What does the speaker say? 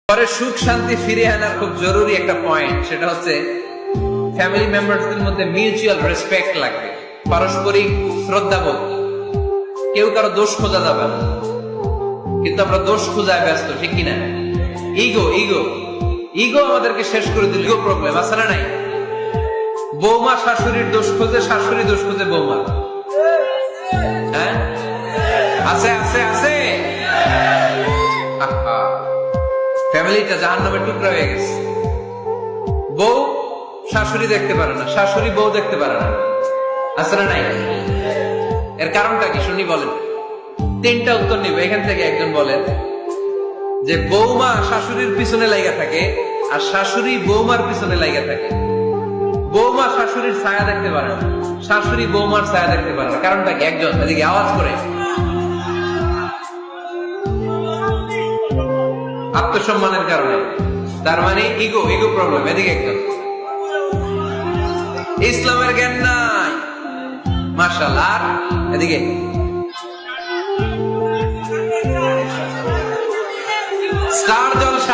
পরে সুখ শান্তি ফিরে আনার খুব জরুরি একটা পয়েন্ট, সেটা হচ্ছে ফ্যামিলি মেম্বারদের মধ্যে মিউচুয়াল রেসপেক্ট লাগবে, পারস্পরিক শ্রদ্ধাবোধ। কেউ কারো দোষ খোঁজা যাবে না, কিন্তু আমরা দোষ খোঁজায় ব্যস্ত, ঠিক কিনা? ইগো ইগো ইগো আমাদেরকে শেষ করে দিল। ইগো প্রবলেম আছে না নাই? বৌমা শাশুড়ির দোষ খোঁজে, শাশুড়ি দোষ খোঁজে বৌমা। হ্যাঁ, আছে আছে আছে। ফ্যামিলিটা জাহান্নামের টুকরা হয়ে গেছে। বউ শাশুড়ি দেখতে পারে না, শাশুড়ি বউ দেখতে পারে না, আছে না নাই? এর কারণটা কি শুনি, বলেন। তিনটা উত্তর নিব এখান থেকে। একজন বলেন যে বৌমা শাশুড়ির পিছনে লাগা থাকে, আর শাশুড়ি বৌমার পিছনে লাগা থাকে। বৌমা শাশুড়ির ছায়া দেখতে পারে না, শাশুড়ি বৌমার ছায়া দেখতে পারে না। কারণটা কি? একজন এদিকে আওয়াজ করে। আত্মসম্মানের কারণে। তার মানে ইগো ইগো প্রবলেম। এদিকে একজন। ইসলামের জ্ঞান নাই, মাশাআল্লাহ। আর এদিকে স্টার জলসা